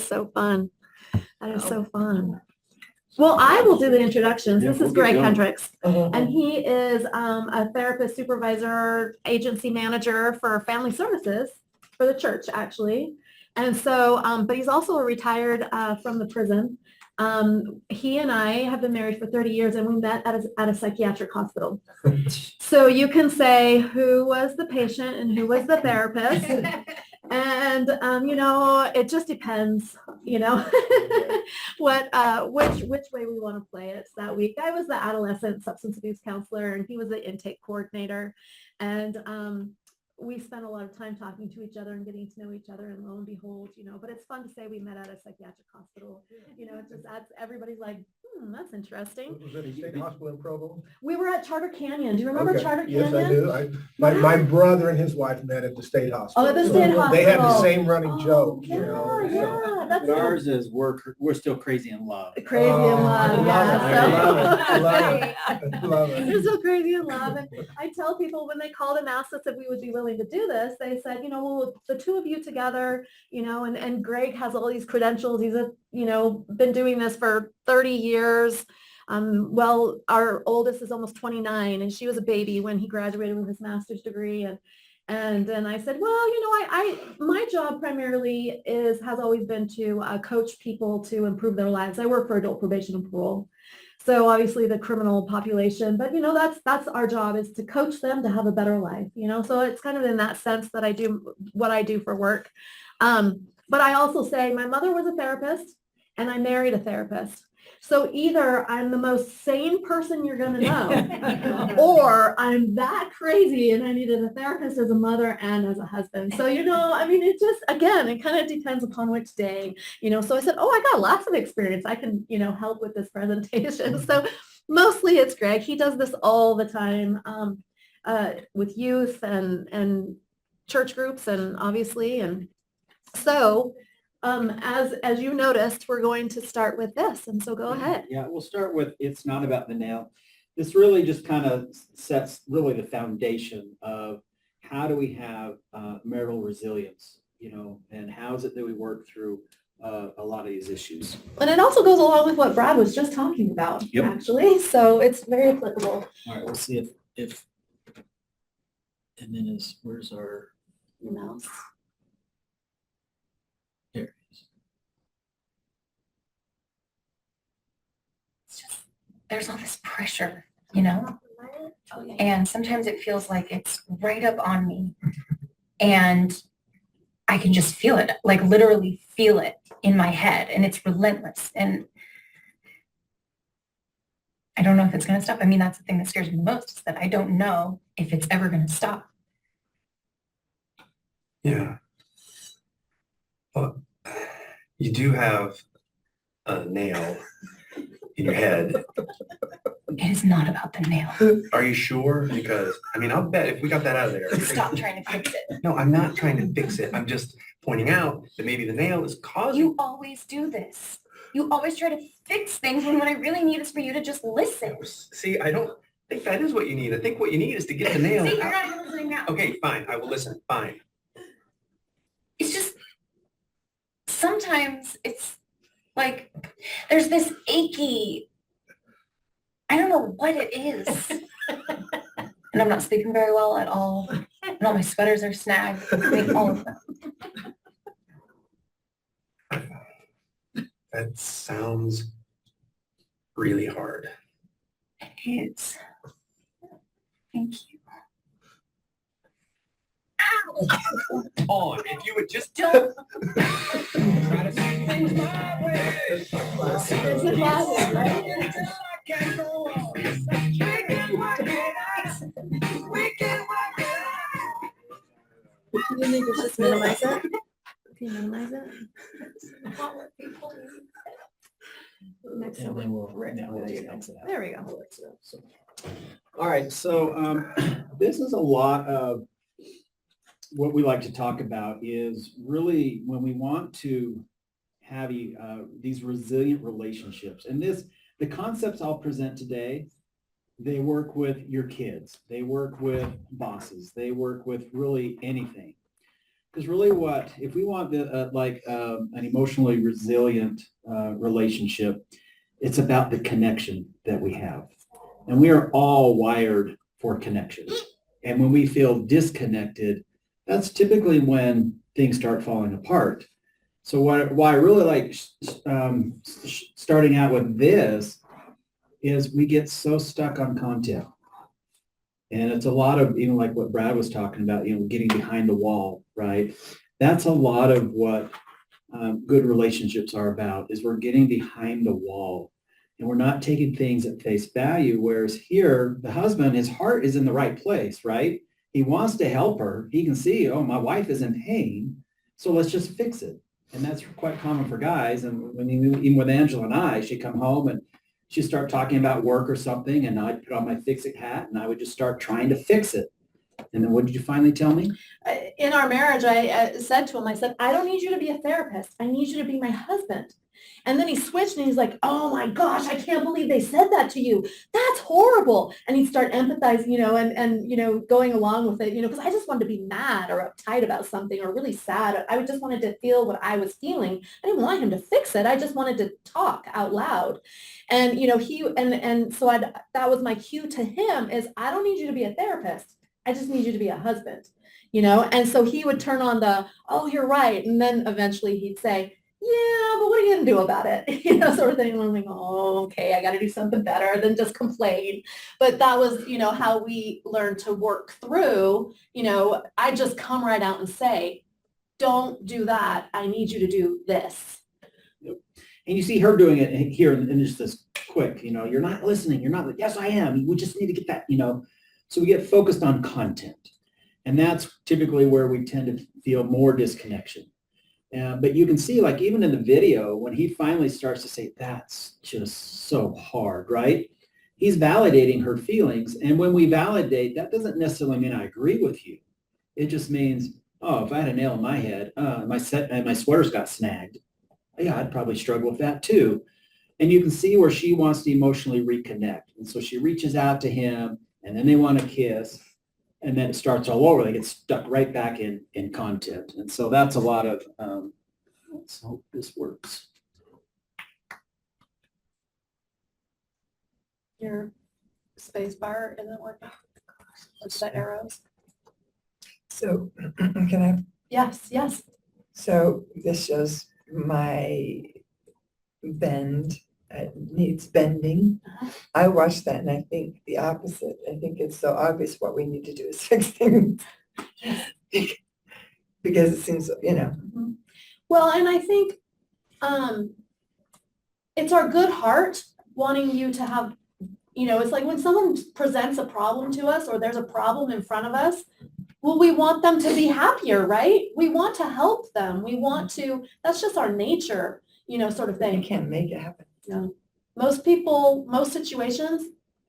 is so fun. That is so fun. Well, I will do the introductions. Yeah, This we'll is get Greg going. Hendrix, and he is a therapist, supervisor, agency manager for family services for the church, actually. And so, but he's also retired from the prison. He and I have been married for 30 years, and we met at a psychiatric hospital. So you can say who was the patient and who was the therapist. And, it just depends, which way we want to play it that week. I was the adolescent substance abuse counselor, and he was the intake coordinator. And we spent a lot of time talking to each other and getting to know each other, and lo and behold, but it's fun to say we met at a psychiatric hospital. It just adds, everybody's like, that's interesting. Was it a state hospital in Provo? We were at Charter Canyon. Do you remember Charter Canyon? Yes, I do. My brother and his wife met at the state hospital. Oh, at the state hospital. They have the same running joke. Yeah. That's But ours is we're still crazy in love. crazy in love. I love it. I love it. They're so crazy in love. And I tell people when they called and asked us if we would be willing to do this, they said, well, the two of you together, and Greg has all these credentials. He's been doing this for 30 years. Well, our oldest is almost 29, and she was a baby when he graduated with his master's degree. And then I said, well, I my job primarily has always been to coach people to improve their lives. I work for adult probation and parole. So obviously the criminal population, but that's our job, is to coach them to have a better life, so it's kind of in that sense that I do what I do for work. But I also say my mother was a therapist and I married a therapist. So either I'm the most sane person you're going to know, or I'm that crazy and I needed a therapist as a mother and as a husband. So, it just, again, it kind of depends upon which day, so I said, I got lots of experience. I can, help with this presentation. So mostly it's Greg. He does this all the time with youth and church groups, and obviously, and so as you noticed, we're going to start with this. And so go ahead. Yeah, we'll start with It's Not About the Nail. This really just kind of sets really the foundation of how do we have marital resilience, and how is it that we work through a lot of these issues. And it also goes along with what Brad was just talking about, actually. So it's very applicable. All right, we'll see if and then where's our mouse? There's all this pressure, and sometimes it feels like it's right up on me, and I can just feel it, like literally feel it in my head, and it's relentless, and I don't know if it's going to stop. I mean, that's the thing that scares me the most, is that I don't know if it's ever going to stop. Yeah. Well, you do have a nail in your head. It is not about the nail. Are you sure? Because, I'll bet if we got that out of there. Stop trying to fix it. No, I'm not trying to fix it. I'm just pointing out that maybe the nail is causing. You always do this. You always try to fix things when what I really need is for you to just listen. See, I don't think that is what you need. I think what you need is to get the nail See, out. you're not even listening now. Okay, fine. I will listen. Fine. It's just, sometimes it's like, there's this achy, I don't know what it is. And I'm not sleeping very well at all. And all my sweaters are snagged. All of them. That sounds really hard. It is. Thank you. Ow! On, if you would just Don't. try to see things my way. It's a classic, right? You need to just minimize it. Can you minimize it? Next And over. then we'll There exit out. There we go. All right, so this is a lot of what we like to talk about, is really when we want to have these resilient relationships. And the concepts I'll present today, they work with your kids, they work with bosses, they work with really anything. Because really if we want an emotionally resilient relationship, it's about the connection that we have. And we are all wired for connection. And when we feel disconnected, that's typically when things start falling apart. So why I really like starting out with this is we get so stuck on content. And it's a lot of, even like what Brad was talking about, getting behind the wall, right? That's a lot of what good relationships are about, is we're getting behind the wall and we're not taking things at face value. Whereas here, the husband, his heart is in the right place, right? He wants to help her. He can see, oh, my wife is in pain, so let's just fix it. And that's quite common for guys. And even with Angela and I, she'd come home and she'd start talking about work or something, and I'd put on my fix-it hat and I would just start trying to fix it. And then what did you finally tell me? In our marriage, I said to him, I said, I don't need you to be a therapist. I need you to be my husband. And then he switched and he's like, oh my gosh, I can't believe they said that to you. That's horrible. And he'd start empathizing, and going along with it, because I just wanted to be mad or uptight about something or really sad. I just wanted to feel what I was feeling. I didn't want him to fix it. I just wanted to talk out loud. And, that was my cue to him is, I don't need you to be a therapist. I just need you to be a husband, and so he would turn on oh, you're right. And then eventually he'd say, yeah, but what are you going to do about it? Sort of thing. And I'm like, oh, okay, I got to do something better than just complain. But that was, how we learned to work through, I just come right out and say, don't do that. I need you to do this. Yep. And you see her doing it here in just this quick, you're not listening. You're not, yes, I am. We just need to get that, So we get focused on content. And that's typically where we tend to feel more disconnection. But you can see, like, even in the video, when he finally starts to say, that's just so hard, right? He's validating her feelings. And when we validate, that doesn't necessarily mean I agree with you. It just means, oh, if I had a nail in my head, my sweater's got snagged. Yeah, I'd probably struggle with that too. And you can see where she wants to emotionally reconnect. And so she reaches out to him, and then they want to kiss. And then it starts all over. They get stuck right back in content. And so that's a lot of, let's hope this works. Your space bar isn't working. What's the arrows? So can I, Yes. so this shows my bend, needs bending. I watched that and I think the opposite. I think it's so obvious what we need to do is fix things. Because it seems, Well, and I think it's our good heart wanting you to have, it's like when someone presents a problem to us or there's a problem in front of us, well, we want them to be happier, right? We want to help them. We want to, that's just our nature, sort of you thing. can't make it happen. No. Most people, most situations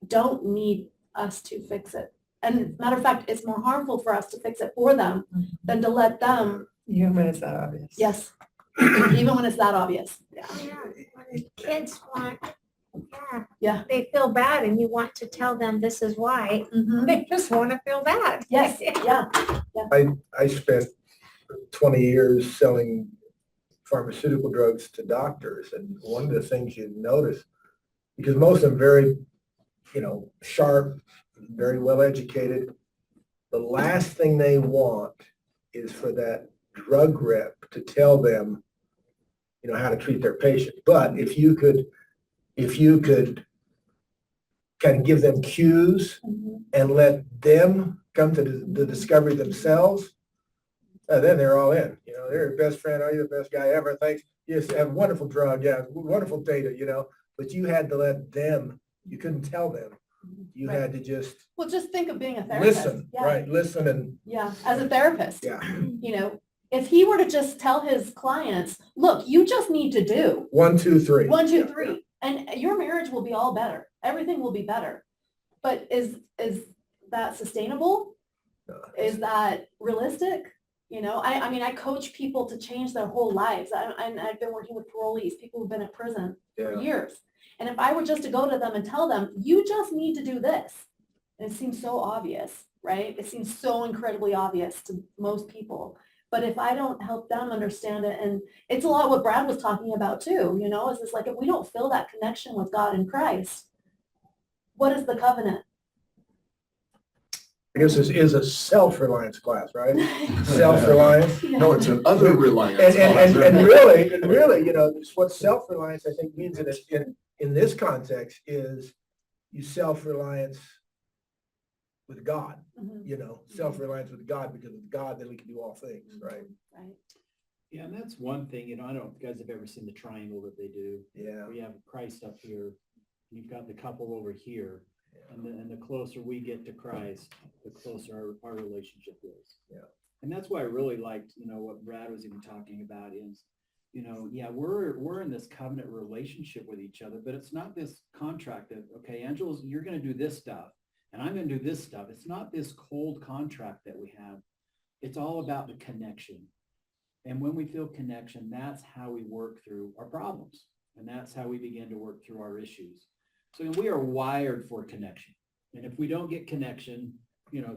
don't need us to fix it. And matter of fact, it's more harmful for us to fix it for them than to let them. Even when it's not obvious. Yes. Even when it's that obvious. Yeah. Kids want, Yeah. they feel bad and you want to tell them this is why. Mhm. They just want to feel bad. Yes. Yeah. I spent 20 years selling pharmaceutical drugs to doctors. And one of the things you notice, because most of them very, sharp, very well educated, the last thing they want is for that drug rep to tell them, how to treat their patient. But if you could kind of give them cues and let them come to the discovery themselves, then they're all in. They're your best friend. Are you the best guy ever? Thanks. Yes, have a wonderful drug. Yeah, wonderful data, But you had to let them, you couldn't tell them. You had to just Well, just think of being a therapist. listen, Yeah. right? Listen and, Yeah. As a therapist, yeah. If he were to just tell his clients, look, you just need to do 1, 2, 3. 1, 2, 3, and your marriage will be all better. Everything will be better. But is that sustainable? No. Is that realistic? I coach people to change their whole lives. I've been working with parolees, people who've been in prison for Yeah. years. And if I were just to go to them and tell them, you just need to do this, and it seems so obvious, right? It seems so incredibly obvious to most people. But if I don't help them understand it, and it's a lot what Brad was talking about too, is it's like if we don't feel that connection with God in Christ, what is the covenant? I guess this is a self-reliance class, right? Self-reliance. No, it's an other reliance. And really, it's what self-reliance I think means in this context is you self-reliance with God, Mhm. self-reliance with God, because with God, then we can do all things, right? Right. Yeah, and that's one thing, I don't know if you guys have ever seen the triangle that they do. Yeah. Where you have Christ up here, you've got the couple over here, and the closer we get to Christ, the closer our relationship is. Yeah. And that's why I really liked, what Brad was even talking about is, yeah, we're in this covenant relationship with each other, but it's not this contract that, okay, Angela's, you're going to do this stuff, and I'm going to do this stuff. It's not this cold contract that we have. It's all about the connection. And when we feel connection, that's how we work through our problems. And that's how we begin to work through our issues. So we are wired for connection. And if we don't get connection,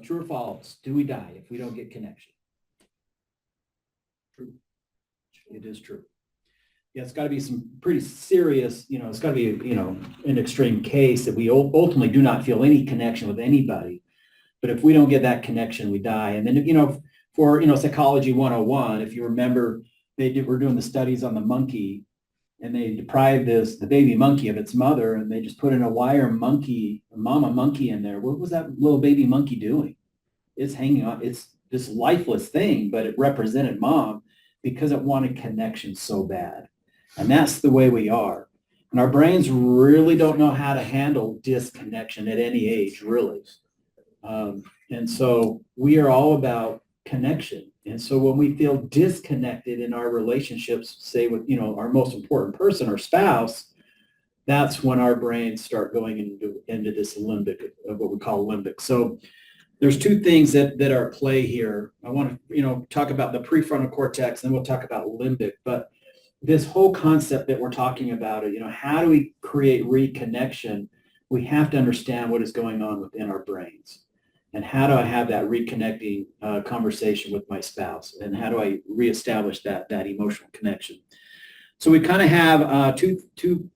true or false, do we die if we don't get connection? True. It is true. Yeah, it's got to be some pretty serious, it's got to be, an extreme case that we ultimately do not feel any connection with anybody. But if we don't get that connection, we die. And then, for, Psychology 101, if you remember, we're doing the studies on the monkey, and they deprived the baby monkey of its mother, and they just put in a wire monkey, a mama monkey in there. What was that little baby monkey doing? It's hanging on. It's this lifeless thing, but it represented mom because it wanted connection so bad. And that's the way we are. And our brains really don't know how to handle disconnection at any age, really. And so we are all about connection. And so when we feel disconnected in our relationships, say with, our most important person, our spouse, that's when our brains start going into this limbic, of what we call limbic. So there's two things that are at play here. I want to, talk about the prefrontal cortex, and then we'll talk about limbic. But this whole concept that we're talking about, how do we create reconnection? We have to understand what is going on within our brains. And how do I have that reconnecting conversation with my spouse? And how do I reestablish that emotional connection? So we kind of have two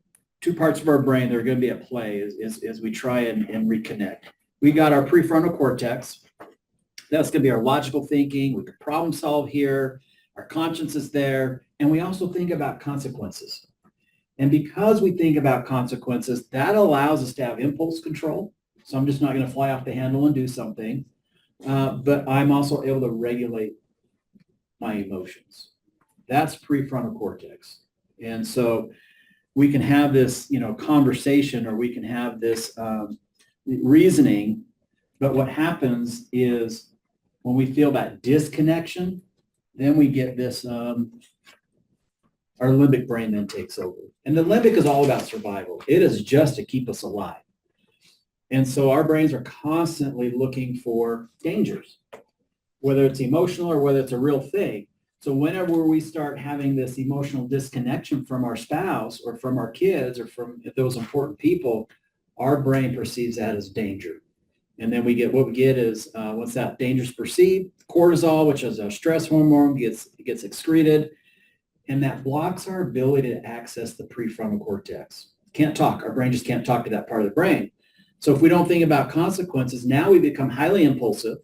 parts of our brain that are going to be at play as we try and reconnect. We got our prefrontal cortex. That's going to be our logical thinking. We can problem solve here. Our conscience is there. And we also think about consequences. And because we think about consequences, that allows us to have impulse control. So I'm just not going to fly off the handle and do something. But I'm also able to regulate my emotions. That's prefrontal cortex. And so we can have this, conversation, or we can have this reasoning. But what happens is when we feel that disconnection, then we get this, our limbic brain then takes over. And the limbic is all about survival. It is just to keep us alive. And so our brains are constantly looking for dangers, whether it's emotional or whether it's a real thing. So whenever we start having this emotional disconnection from our spouse or from our kids or from those important people, our brain perceives that as danger. And then what we get is once that danger is perceived, cortisol, which is a stress hormone, gets excreted, and that blocks our ability to access the prefrontal cortex. Can't talk. Our brain just can't talk to that part of the brain. So if we don't think about consequences, now we become highly impulsive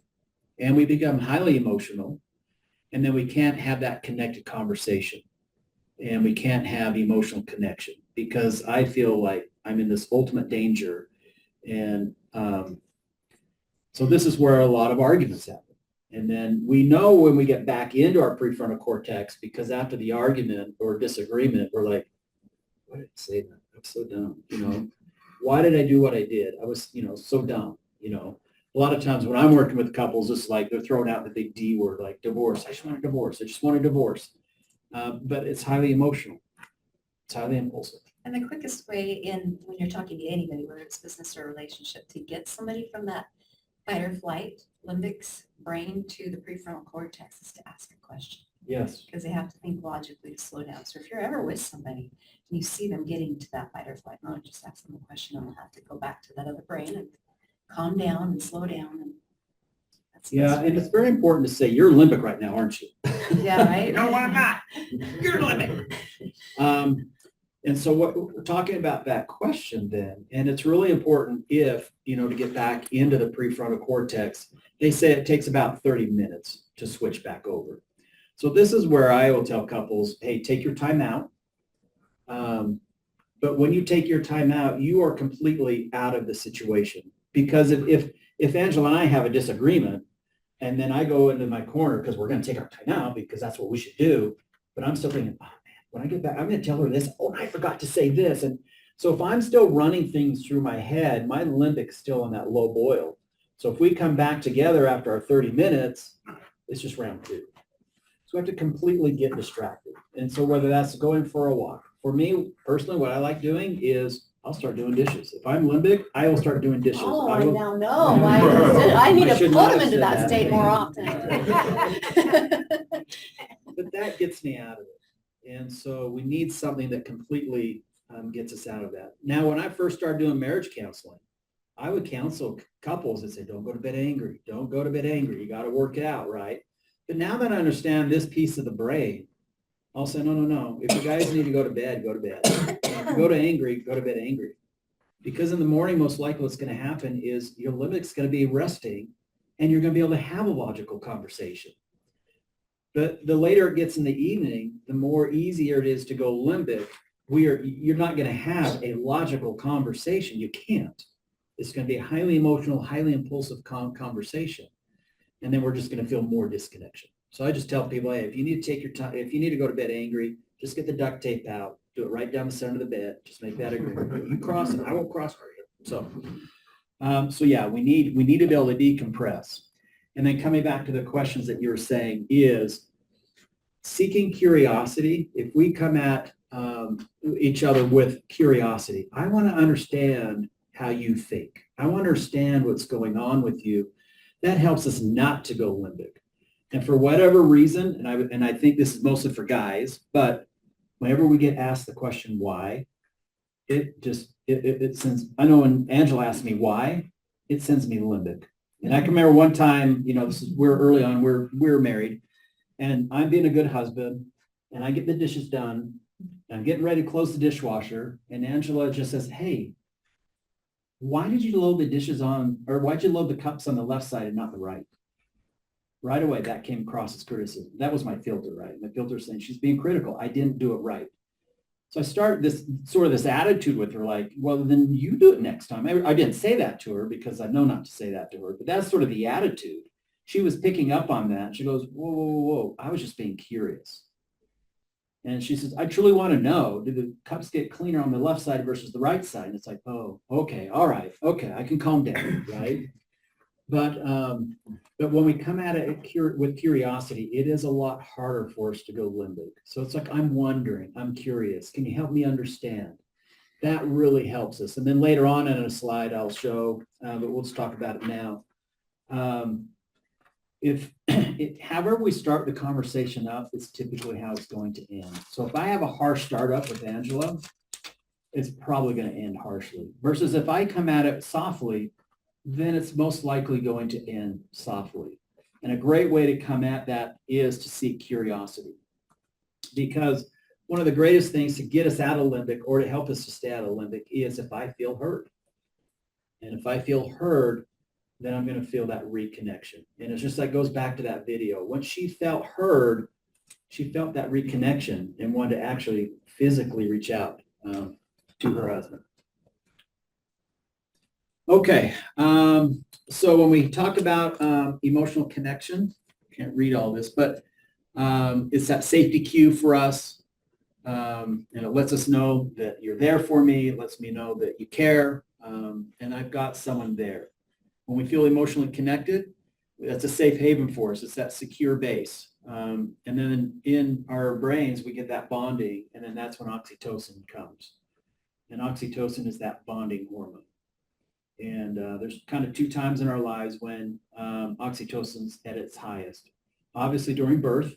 and we become highly emotional, and then we can't have that connected conversation, and we can't have emotional connection because I feel like I'm in this ultimate danger. And so this is where a lot of arguments happen. And then we know when we get back into our prefrontal cortex, because after the argument or disagreement, we're like, why did I say that? I'm so dumb, Why did I do what I did? I was, so dumb, A lot of times when I'm working with couples, it's like they're throwing out the big D word, like divorce. I just want a divorce. I just want a divorce. But it's highly emotional. It's highly impulsive. And the quickest way when you're talking to anybody, whether it's business or relationship, to get somebody from that fight or flight, limbic's brain to the prefrontal cortex is to ask a question. Yes. Because they have to think logically to slow down. So if you're ever with somebody and you see them getting to that fight or flight mode, just ask them a question and we'll have to go back to that other brain and calm down and slow down. And Yeah, and it's very important to say, you're limbic right now, aren't you? Yeah, right? No, I'm not. You're limit. And so what we're talking about that question then, and it's really important if, to get back into the prefrontal cortex, they say it takes about 30 minutes to switch back over. So this is where I will tell couples, hey, take your time out. But when you take your time out, you are completely out of the situation. Because if Angela and I have a disagreement, and then I go into my corner because we're going to take our time out because that's what we should do, but I'm still thinking, oh man, when I get back, I'm going to tell her this. Oh, I forgot to say this. And so if I'm still running things through my head, my limbic's still on that low boil. So if we come back together after our 30 minutes, it's just round two. So we have to completely get distracted. And so whether that's going for a walk, for me personally, what I like doing is I'll start doing dishes. If I'm limbic, I will start doing dishes. Oh, I I will- now know. I need I to should put not them have into said that that. state more often. But that gets me out of it. And so we need something that completely gets us out of that. Now, when I first started doing marriage counseling, I would counsel couples that say, don't go to bed angry. Don't go to bed angry. You got to work it out, right? But now that I understand this piece of the brain, I'll say, no. If you guys need to go to bed, go to bed. If you go to angry, go to bed angry. Because in the morning, most likely what's going to happen is your limbic's going to be resting and you're going to be able to have a logical conversation. But the later it gets in the evening, the more easier it is to go limbic. You're not going to have a logical conversation. You can't. It's going to be a highly emotional, highly impulsive conversation. And then we're just going to feel more disconnection. So I just tell people, hey, if you need to take your time, if you need to go to bed angry, just get the duct tape out, do it right down the center of the bed. Just make that agreement. You cross it, I won't cross for you. So yeah, we need to be able to decompress. And then coming back to the questions that you were saying is seeking curiosity. If we come at each other with curiosity, I want to understand how you think. I want to understand what's going on with you. That helps us not to go limbic. And for whatever reason, and I think this is mostly for guys, but whenever we get asked the question why, it sends, I know when Angela asked me why, it sends me limbic. And I can remember one time, we're early on, we're married, and I'm being a good husband, and I get the dishes done, and I'm getting ready to close the dishwasher, and Angela just says, hey, why did you load the dishes on, or why'd you load the cups on the left side and not the right? Right away, that came across as criticism. That was my filter, right? My filter saying she's being critical. I didn't do it right. So I started this attitude with her, like, well, then you do it next time. I didn't say that to her because I know not to say that to her, but that's sort of the attitude. She was picking up on that. She goes, whoa, whoa, whoa, whoa. I was just being curious. And she says, I truly want to know, do the cups get cleaner on the left side versus the right side? And it's like, oh, okay, all right, okay, I can calm down, right? But when we come at it with curiosity, it is a lot harder for us to go limbic. So it's like, I'm wondering, I'm curious. Can you help me understand? That really helps us. And then later on in a slide, I'll show, but we'll just talk about it now. However we start the conversation up, it's typically how it's going to end. So if I have a harsh startup with Angela, it's probably going to end harshly. Versus if I come at it softly, then it's most likely going to end softly. And a great way to come at that is to seek curiosity. Because one of the greatest things to get us out of limbic or to help us to stay out of limbic is if I feel heard. And if I feel heard, then I'm going to feel that reconnection. And it's just like goes back to that video. Once she felt heard, she felt that reconnection and wanted to actually physically reach out to her husband. Okay, so when we talk about emotional connection, can't read all this, but it's that safety cue for us. And it lets us know that you're there for me. It lets me know that you care, and I've got someone there. When we feel emotionally connected, that's a safe haven for us. It's that secure base. And then in our brains, we get that bonding, and then that's when oxytocin comes. And oxytocin is that bonding hormone. And there's kind of two times in our lives when oxytocin's at its highest. Obviously during birth,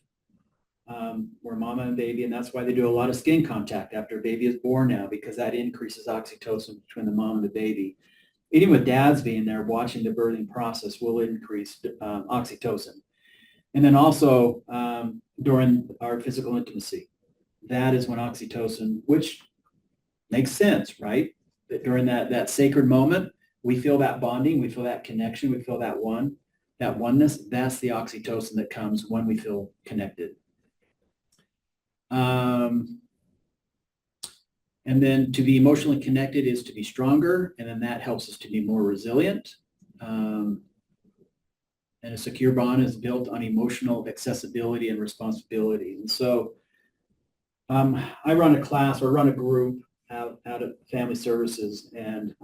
where mama and baby, and that's why they do a lot of skin contact after a baby is born now, because that increases oxytocin between the mom and the baby. even with dads being there, watching the birthing process will increase oxytocin. And then also during our physical intimacy, that is when oxytocin, which makes sense, right? That during that sacred moment, we feel that bonding, we feel that connection, we feel that oneness. That's the oxytocin that comes when we feel connected. And then to be emotionally connected is to be stronger, and then that helps us to be more resilient. And a secure bond is built on emotional accessibility and responsibility. And so I run a class or run a group out of family services, and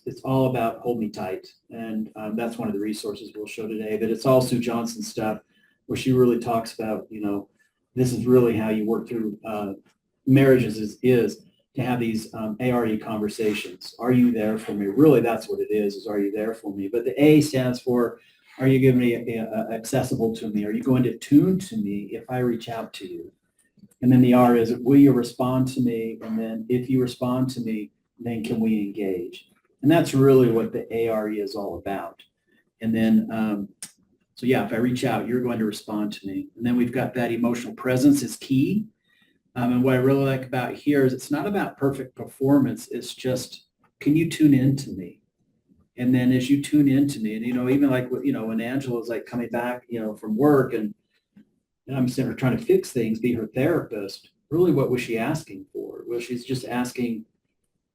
it's all about hold me tight. And that's one of the resources we'll show today, but it's all Sue Johnson stuff where she really talks about, this is really how you work through marriages is to have these ARE conversations. Are you there for me? Really, that's what it is are you there for me? But the A stands for, are you giving me accessible to me? Are you going to tune to me if I reach out to you? And then the R is, will you respond to me? And then if you respond to me, then can we engage? And that's really what the ARE is all about. And then, so yeah, if I reach out, you're going to respond to me. And then we've got that emotional presence is key. And what I really like about here is it's not about perfect performance. It's just, can you tune in to me? And then as you tune into me, and, even like, when Angela's like coming back, from work and I'm sitting there trying to fix things, be her therapist, really what was she asking for? Well, she's just asking,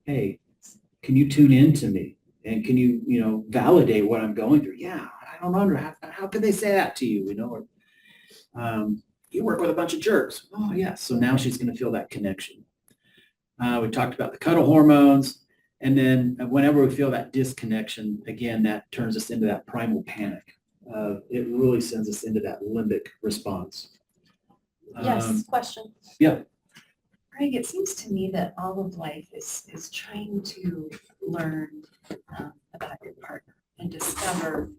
hey, can you tune in to me? And can you, validate what I'm going through? Yeah, I don't know. How could they say that to you, Or, you work with a bunch of jerks. Oh, yeah. So now she's going to feel that connection. We talked about the cuddle hormones. And then whenever we feel that disconnection, again, that turns us into that primal panic. It really sends us into that limbic response. Yes, question. Yeah. Greg, it seems to me that all of life is trying to learn about your partner and discover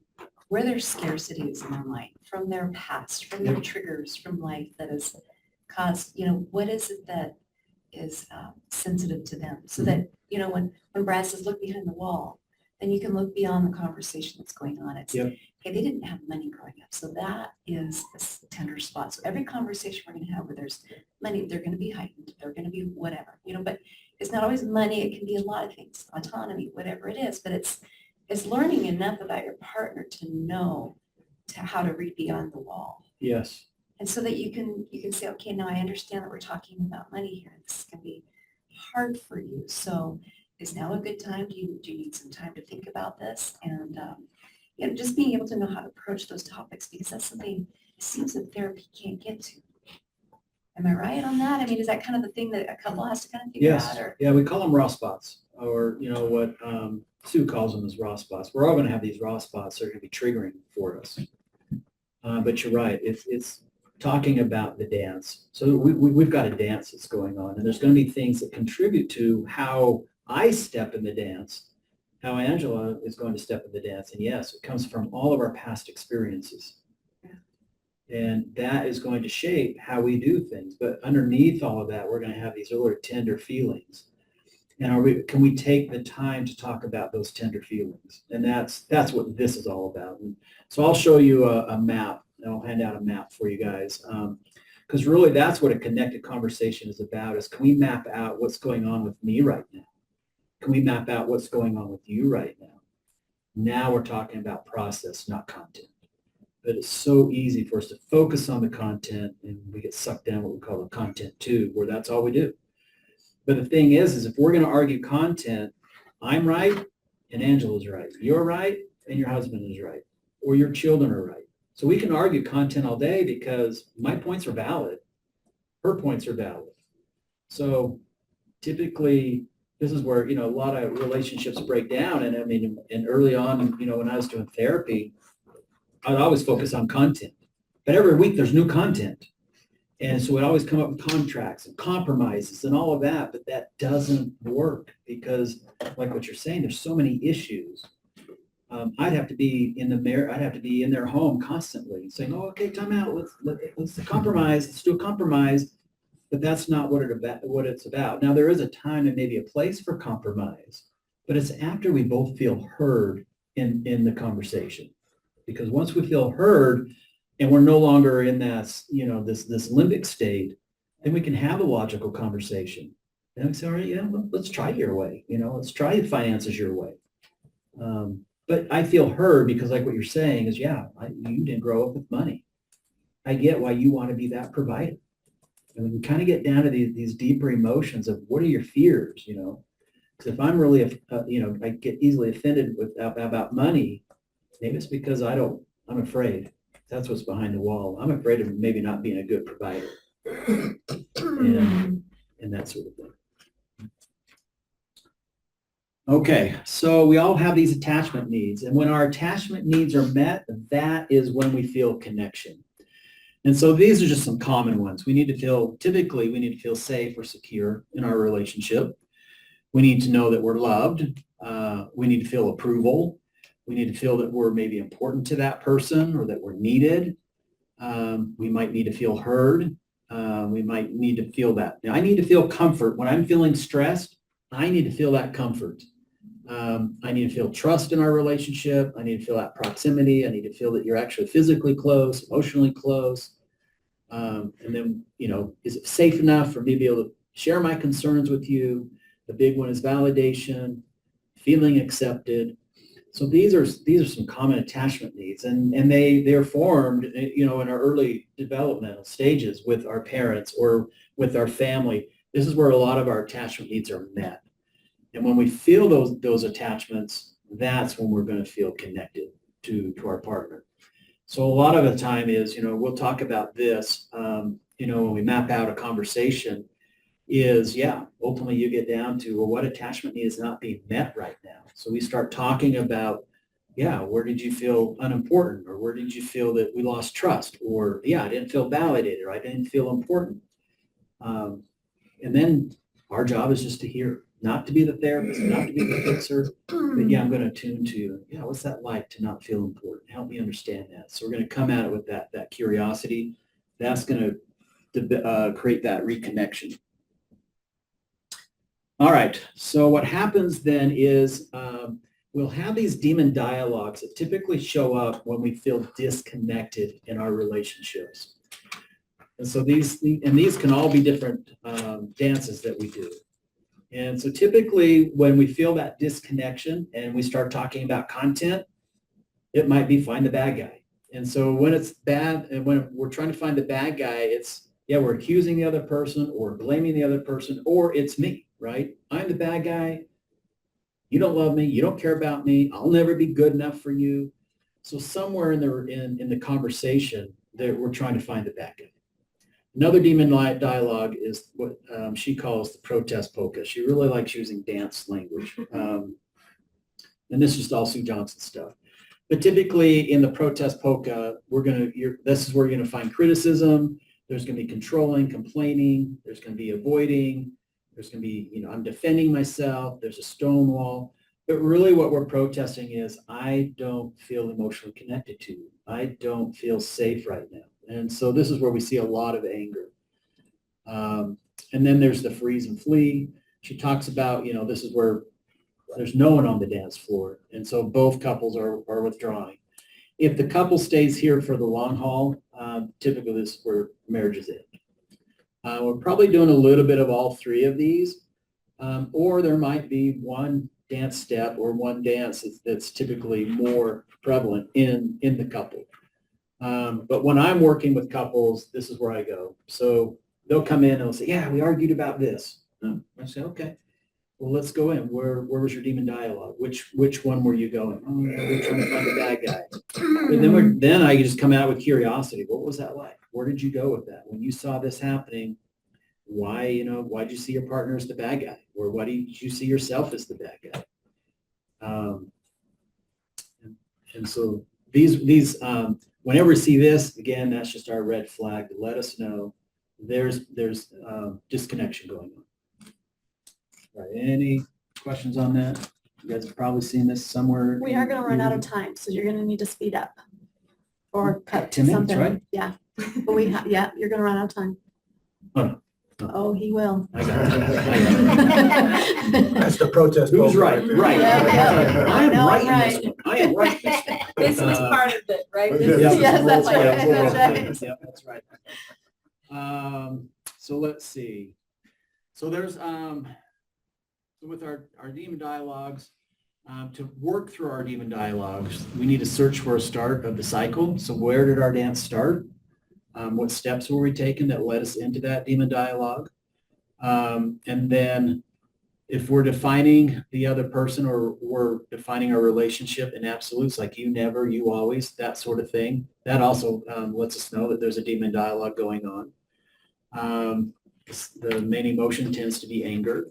where their scarcity is in their life, from their past, from their triggers from life that has caused, what is it that is sensitive to them? So that, when Brad says, look behind the wall, then you can look beyond the conversation that's going on. It's, Yep. hey, they didn't have money growing up. So that is a tender spot. So every conversation we're going to have where there's money, they're going to be heightened. They're going to be whatever, but it's not always money. It can be a lot of things, autonomy, whatever it is, but it's learning enough about your partner to know how to read beyond the wall. Yes. And so that you can say, okay, now I understand that we're talking about money here. This is going to be hard for you. So is now a good time? Do you need some time to think about this? And just being able to know how to approach those topics, because that's something it seems that therapy can't get to. Am I right on that? I mean, is that kind of the thing that a couple has to kind of figure out? Or? Yeah, we call them raw spots, or what Sue calls them as raw spots. We're all going to have these raw spots that are going to be triggering for us. But you're right. It's talking about the dance. So we've got a dance that's going on, and there's going to be things that contribute to how I step in the dance, how Angela is going to step in the dance. And yes, it comes from all of our past experiences. And that is going to shape how we do things. But underneath all of that, we're going to have these other tender feelings. And can we take the time to talk about those tender feelings? And that's what this is all about. And so I'll show you a map. I'll hand out a map for you guys. Because really that's what a connected conversation is about, is can we map out what's going on with me right now? Can we map out what's going on with you right now? Now we're talking about process, not content. But it's so easy for us to focus on the content, and we get sucked down what we call the content tube, where that's all we do. But the thing is if we're going to argue content, I'm right and Angela's right. You're right and your husband is right, or your children are right. So we can argue content all day because my points are valid. Her points are valid. So typically this is where, a lot of relationships break down. And I mean, and early on, when I was doing therapy, I'd always focus on content, but every week there's new content. And so it always come up with contracts and compromises and all of that, but that doesn't work because like what you're saying, there's so many issues. I'd have to be in their home constantly saying, oh, okay, time out. Let's compromise. Let's do a compromise. But that's not what it's about. Now there is a time and maybe a place for compromise, but it's after we both feel heard in the conversation. Because once we feel heard and we're no longer in that, this limbic state, then we can have a logical conversation. And we say, all right, yeah, let's try it your way. Let's try the finances your way. But I feel heard because like what you're saying is, you didn't grow up with money. I get why you want to be that provider. And we can kind of get down to these deeper emotions of what are your fears, Because if I'm really, I get easily offended about money, maybe it's because I'm afraid. That's what's behind the wall. I'm afraid of maybe not being a good provider and that sort of thing. Okay, so we all have these attachment needs. And when our attachment needs are met, that is when we feel connection. And so these are just some common ones. Typically, we need to feel safe or secure in our relationship. We need to know that we're loved. We need to feel approval. We need to feel that we're maybe important to that person or that we're needed. We might need to feel heard. We might need to feel that. Now, I need to feel comfort. When I'm feeling stressed, I need to feel that comfort. I need to feel trust in our relationship. I need to feel that proximity. I need to feel that you're actually physically close, emotionally close. And then, is it safe enough for me to be able to share my concerns with you? The big one is validation, feeling accepted. So these are some common attachment needs, and they're formed, in our early developmental stages with our parents or with our family. This is where a lot of our attachment needs are met. And when we feel those attachments, that's when we're going to feel connected to our partner. So a lot of the time is, we'll talk about this, when we map out a conversation is, ultimately you get down to, well, what attachment need is not being met right now? So we start talking about, where did you feel unimportant? Or where did you feel that we lost trust? Or, I didn't feel validated, or I didn't feel important. And then our job is just to hear, not to be the therapist, not to be the fixer, but I'm going to tune to, what's that like to not feel important? Help me understand that. So we're going to come at it with that curiosity. That's going to create that reconnection. All right. So what happens then is we'll have these demon dialogues that typically show up when we feel disconnected in our relationships. And so these can all be different dances that we do. And so typically when we feel that disconnection and we start talking about content, it might be find the bad guy. And so when it's bad and when we're trying to find the bad guy, it's, we're accusing the other person or blaming the other person, or it's me, right? I'm the bad guy. You don't love me. You don't care about me. I'll never be good enough for you. So somewhere in the conversation that we're trying to find the bad guy. Another demon dialogue is what she calls the protest polka. She really likes using dance language. And this is just all Sue Johnson stuff. But typically in the protest polka, this is where you're going to find criticism. There's going to be controlling, complaining. There's going to be avoiding. There's going to be, I'm defending myself. There's a stonewall. But really what we're protesting is I don't feel emotionally connected to you. I don't feel safe right now. And so this is where we see a lot of anger. And then there's the freeze and flee. She talks about, this is where there's no one on the dance floor. And so both couples are withdrawing. If the couple stays here for the long haul, typically this is where marriages end. We're probably doing a little bit of all three of these, or there might be one dance step or one dance that's typically more prevalent in the couple. But when I'm working with couples, this is where I go. So they'll come in and they'll say, we argued about this. I say, okay, well, let's go in. Where was your demon dialogue? Which one were you going? Oh, we're trying to find the bad guy. But then I just come out with curiosity. What was that like? Where did you go with that? When you saw this happening, why did you see your partner as the bad guy? Or why did you see yourself as the bad guy? And so these whenever we see this, again, that's just our red flag to let us know there's disconnection going on. All right, any questions on that? You guys have probably seen this somewhere. We are going to run out of time, so you're going to need to speed up or cut 10 minutes, something. right? Yeah, but you're going to run out of time. Oh, Oh, he will. I got it. That's the protest. Who's vote right? there. Right. Yeah. I am No, right in right. this one. I am right in this one. This was part of it, right? This Yeah, is- Yes, that's right, Yeah, we're that's all right. players. Yep, that's right. So let's see. So there's, with our demon dialogues, to work through our demon dialogues, we need to search for a start of the cycle. So where did our dance start? What steps were we taking that led us into that demon dialogue? And then if we're defining the other person or we're defining our relationship in absolutes, like you never, you always, that sort of thing, that also lets us know that there's a demon dialogue going on. The main emotion tends to be anger.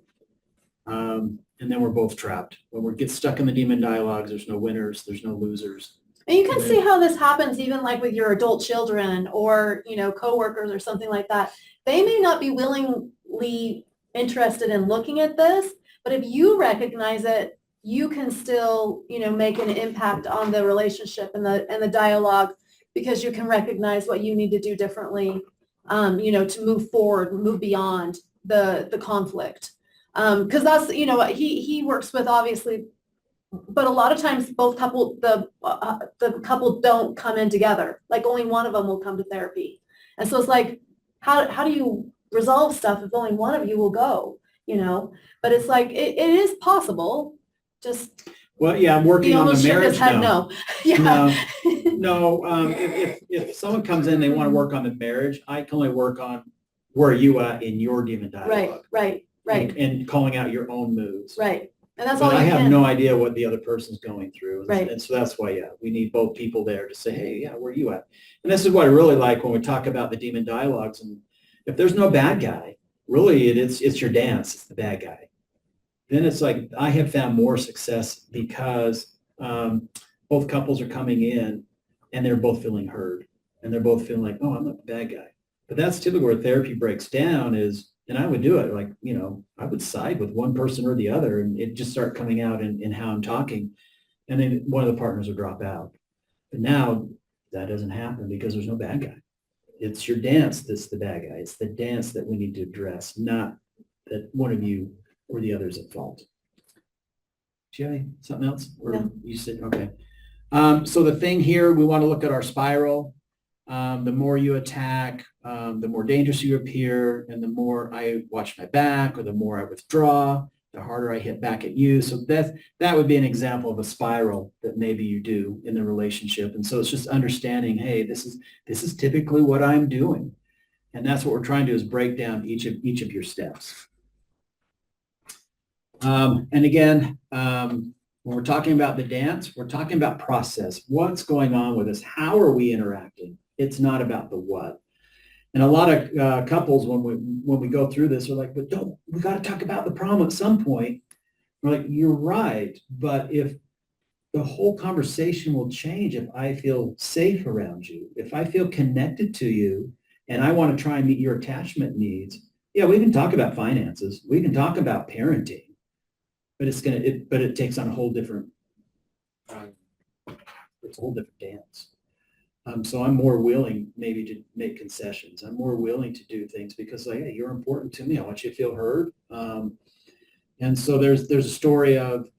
And then we're both trapped. When we get stuck in the demon dialogues, there's no winners, there's no losers. And you can see how this happens even like with your adult children or, coworkers or something like that. They may not be willingly interested in looking at this, but if you recognize it, you can still, make an impact on the relationship and the dialogue because you can recognize what you need to do differently, to move forward, move beyond the conflict. Because that's, he works with obviously, but a lot of times both the couple don't come in together. Like only one of them will come to therapy. And so it's like, how do you resolve stuff if only one of you will go, But it's like, it is possible. Just, Well, yeah, I'm working he on the almost shook marriage his head now. no. Yeah. No, if someone comes in, they want to work on the marriage, I can only work on where are you at in your demon dialogue. Right. And calling out your own moves. Right. And that's all But you I have can. no idea what the other person's going through. Right. And so that's why, yeah, we need both people there to say, hey, yeah, where are you at? And this is what I really like when we talk about the demon dialogues. And if there's no bad guy, really it's your dance, it's the bad guy. Then it's like, I have found more success because both couples are coming in and they're both feeling heard. And they're both feeling like, oh, I'm not the bad guy. But that's typically where therapy breaks down is, and I would do it like, I would side with one person or the other and it just start coming out in how I'm talking. And then one of the partners would drop out. But now that doesn't happen because there's no bad guy. It's your dance that's the bad guy. It's the dance that we need to address, not that one of you or the other is at fault. Do you have something else? Or No. you said, okay. So the thing here, we want to look at our spiral. The more you attack, the more dangerous you appear, and the more I watch my back, or the more I withdraw, the harder I hit back at you. So that would be an example of a spiral that maybe you do in the relationship. And so it's just understanding, hey, this is typically what I'm doing, and that's what we're trying to do is break down each of your steps. And again, when we're talking about the dance, we're talking about process. What's going on with us? How are we interacting? It's not about the what. And a lot of couples, when we go through this, are like, but we got to talk about the problem at some point. We're like, you're right. But if the whole conversation will change if I feel safe around you, if I feel connected to you, and I want to try and meet your attachment needs, yeah, we can talk about finances. We can talk about parenting. But it takes on a whole different, it's a whole different dance. So I'm more willing maybe to make concessions. I'm more willing to do things because like, hey, you're important to me. I want you to feel heard. And so there's a story of,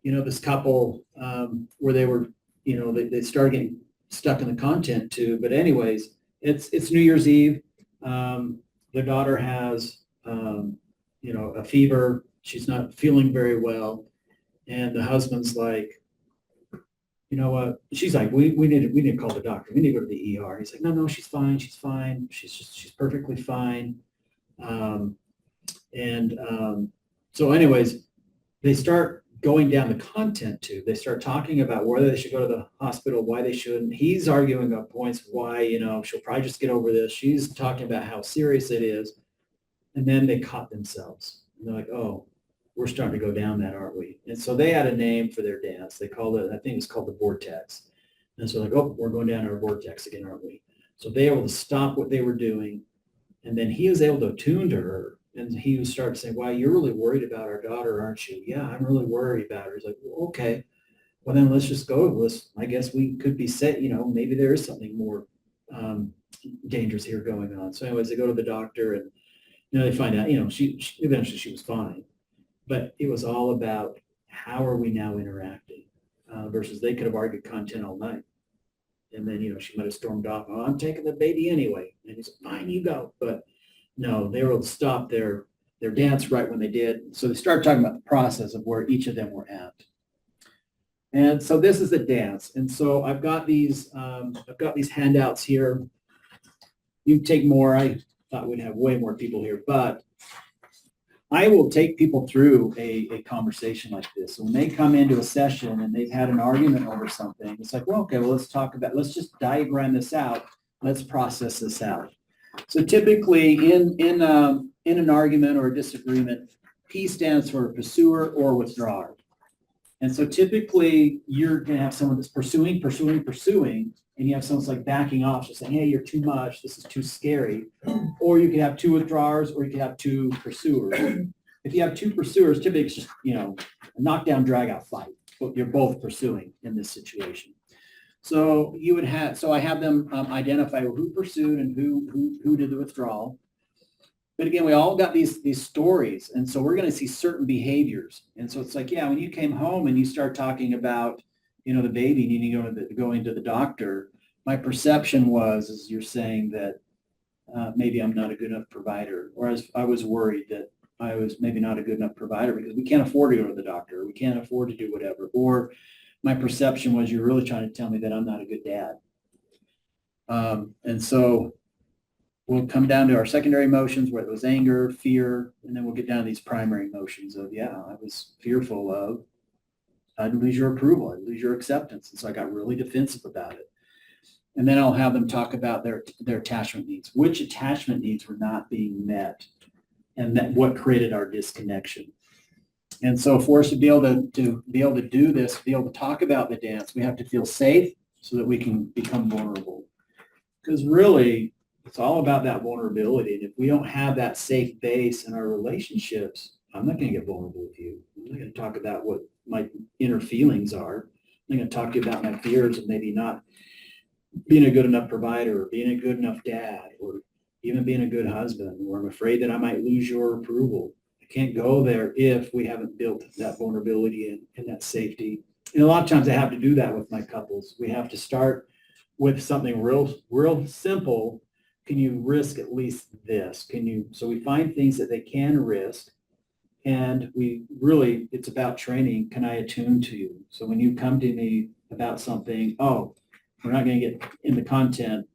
this couple where they were, they started getting stuck in the content too. But anyways, it's New Year's Eve. Their daughter has, a fever. She's not feeling very well. And the husband's like, you know what? She's like, we need to call the doctor. We need to go to the ER. He's like, no, she's fine. She's fine. She's perfectly fine. So anyways, they start going down the content tube. They start talking about whether they should go to the hospital, why they shouldn't. He's arguing about points why, she'll probably just get over this. She's talking about how serious it is. And then they caught themselves. And they're like, oh, we're starting to go down that, aren't we? And so they had a name for their dance. They called it, I think it's called the vortex. And so like, oh, we're going down our vortex again, aren't we? So they were able to stop what they were doing. And then he was able to attune to her. And he would start saying, wow, you're really worried about our daughter, aren't you? Yeah, I'm really worried about her. He's like, well, okay, well then let's just go. I guess we could be set, maybe there is something more dangerous here going on. So anyways, they go to the doctor and, they find out, she eventually she was fine. but it was all about how are we now interacting versus they could have argued content all night. And then, she might have stormed off, oh, I'm taking the baby anyway. And he said, fine, you go. But no, they were able to stop their dance right when they did. So they started talking about the process of where each of them were at. And so this is the dance. And so I've got these handouts here. You can take more. I thought we'd have way more people here, but I will take people through a conversation like this. So when they come into a session and they've had an argument over something, it's like, well, okay, well, let's just diagram this out. Let's process this out. So typically in an argument or a disagreement, P stands for pursuer or withdrawer. And so typically you're going to have someone that's pursuing, and you have someone that's like backing off, just saying, hey, you're too much, this is too scary. Or you could have two withdrawers, or you could have two pursuers. If you have two pursuers, typically it's just, a knockdown, drag out fight. But you're both pursuing in this situation. So I have them identify who pursued and who did the withdrawal. But again, we all got these stories. And so we're going to see certain behaviors. And so it's like, yeah, when you came home and you start talking about, the baby needing going to the doctor, my perception was, as you're saying that maybe I'm not a good enough provider, or as I was worried that I was maybe not a good enough provider because we can't afford to go to the doctor. We can't afford to do whatever. Or my perception was you're really trying to tell me that I'm not a good dad. And so we'll come down to our secondary emotions, where it was anger, fear, and then we'll get down to these primary emotions of, yeah, I was fearful of, I'd lose your approval, I'd lose your acceptance. And so I got really defensive about it. And then I'll have them talk about their attachment needs, which attachment needs were not being met, and that what created our disconnection. And so for us to be able to do this, be able to talk about the dance, we have to feel safe so that we can become vulnerable. Because really, it's all about that vulnerability. And if we don't have that safe base in our relationships, I'm not going to get vulnerable with you. I'm not going to talk about what my inner feelings are. I'm going to talk to you about my fears of maybe not being a good enough provider, or being a good enough dad, or even being a good husband, or I'm afraid that I might lose your approval. I can't go there if we haven't built that vulnerability and that safety. And a lot of times I have to do that with my couples. We have to start with something real simple. Can you risk at least this? So we find things that they can risk. And it's about training. Can I attune to you? So when you come to me about something, we're not going to get into content.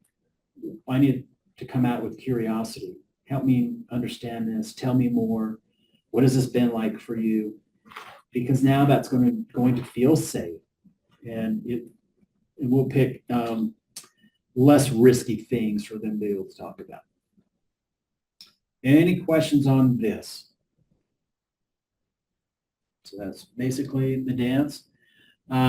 I need to come out with curiosity. Help me understand this. Tell me more. What has this been like for you? Because now that's going to feel safe, and we'll pick less risky things for them to be able to talk about. Any questions on this? So that's basically the dance.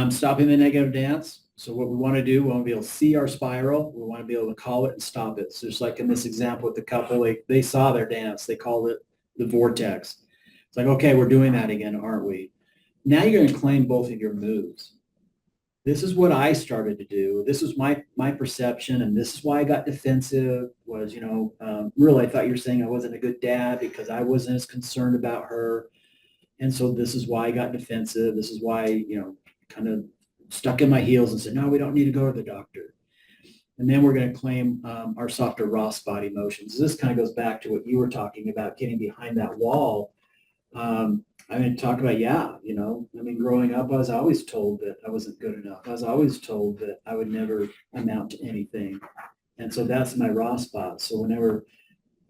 Stopping the negative dance. So what we want to do, we want to be able to see our spiral. We want to be able to call it and stop it. So just like in this example with the couple, they saw their dance. They called it the vortex. It's like, okay, we're doing that again, aren't we? Now you're going to claim both of your moves. This is what I started to do. This was my perception, and this is why I got defensive was, really, I thought you were saying I wasn't a good dad because I wasn't as concerned about her. And so this is why I got defensive. This is why, kind of stuck in my heels and said, no, we don't need to go to the doctor. And then we're going to claim our softer raw spot emotions. This kind of goes back to what you were talking about, getting behind that wall. I'm going to talk about, growing up, I was always told that I wasn't good enough. I was always told that I would never amount to anything. And so that's my raw spot. So whenever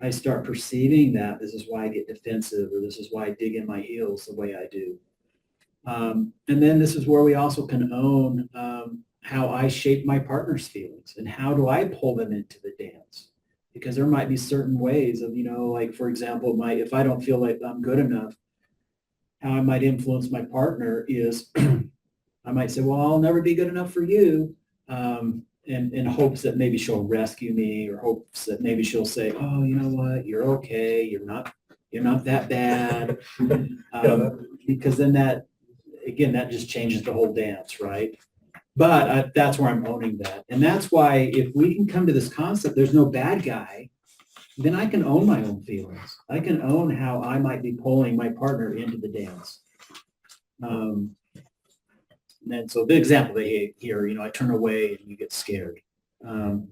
I start perceiving that, this is why I get defensive, or this is why I dig in my heels the way I do. And then this is where we also can own how I shape my partner's feelings and how do I pull them into the dance? Because there might be certain ways of, like, for example, if I don't feel like I'm good enough, how I might influence my partner is I might say, well, I'll never be good enough for you, in hopes that maybe she'll rescue me, or hopes that maybe she'll say, oh, you know what, you're okay, you're not that bad, because then that just changes the whole dance, right? But that's where I'm owning that, and that's why if we can come to this concept, there's no bad guy, then I can own my own feelings. I can own how I might be pulling my partner into the dance. And so the example they here, I turn away and you get scared. And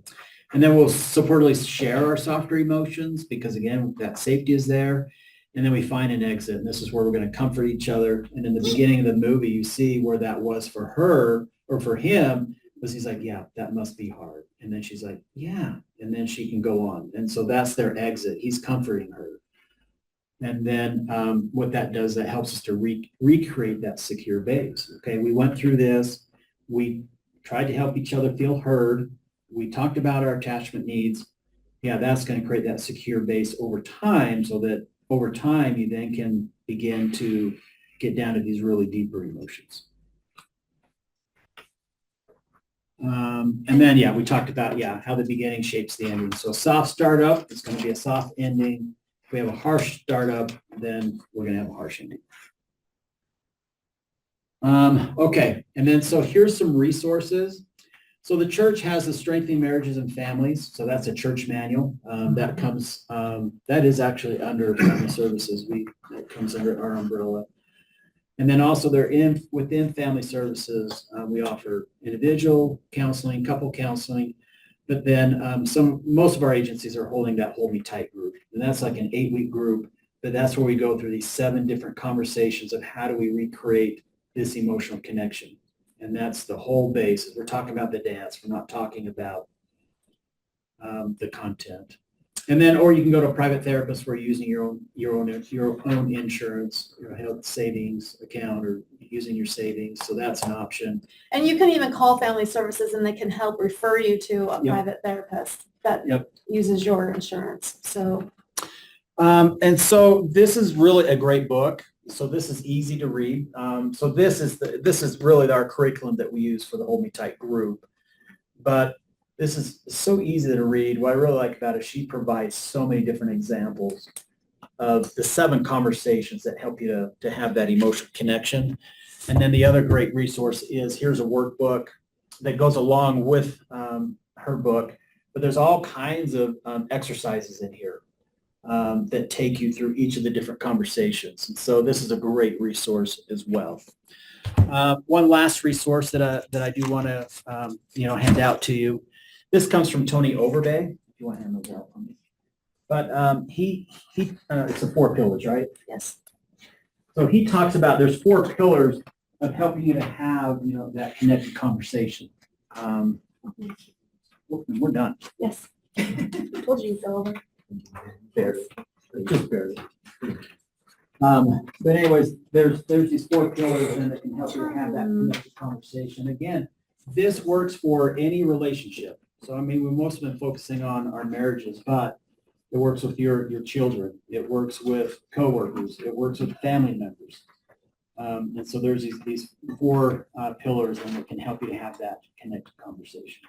then we'll supportively share our softer emotions because again, that safety is there. And then we find an exit. And this is where we're going to comfort each other. And in the beginning of the movie, you see where that was for her or for him, was he's like, yeah, that must be hard. And then she's like, yeah. And then she can go on. And so that's their exit. He's comforting her. And then what that does, that helps us to recreate that secure base. Okay, we went through this. We tried to help each other feel heard. We talked about our attachment needs. Yeah, that's going to create that secure base over time so that over time you then can begin to get down to these really deeper emotions. And then, yeah, we talked about, how the beginning shapes the ending. So soft startup, it's going to be a soft ending. If we have a harsh startup, then we're going to have a harsh ending. Okay, and then so here's some resources. So the church has the Strengthening Marriages and Families. So that's a church manual that comes, that is actually under Family Services. That comes under our umbrella. And then also within Family Services, we offer individual counseling, couple counseling, but then most of our agencies are holding that Hold Me Tight group. And that's like an 8-week group, but that's where we go through these 7 different conversations of how do we recreate this emotional connection. And that's the whole base. We're talking about the dance. We're not talking about the content. And then, or you can go to a private therapist where you're using your own insurance, your health savings account, or using your savings. So that's an option. And you can even call Family Services and they can help refer you to a private therapist that uses your insurance. So. And so this is really a great book. So this is easy to read. So this is really our curriculum that we use for the Hold Me Tight group. But this is so easy to read. What I really like about it, she provides so many different examples of the 7 conversations that help you to have that emotional connection. And then the other great resource is here's a workbook that goes along with her book, but there's all kinds of exercises in here that take you through each of the different conversations. And so this is a great resource as well. One last resource that I do want to hand out to you. This comes from Tony Overbay. If you want to hand those out for me. But it's the 4 pillars, right? Yes. So he talks about there's 4 pillars of helping you to have that connected conversation. We're done. Yes. Told you so. Barely, just barely. But anyways, there's these 4 pillars and that can help you to have that connected conversation. Again, this works for any relationship. So I mean, we've mostly been focusing on our marriages, but it works with your children. It works with coworkers. It works with family members. And so there's these 4 pillars and it can help you to have that connected conversation.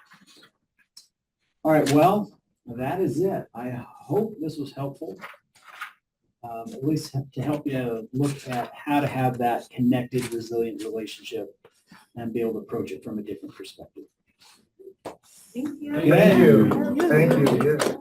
All right, well, that is it. I hope this was helpful, at least to help you look at how to have that connected, resilient relationship and be able to approach it from a different perspective. Thank you. Thank you. Thank you. Yes.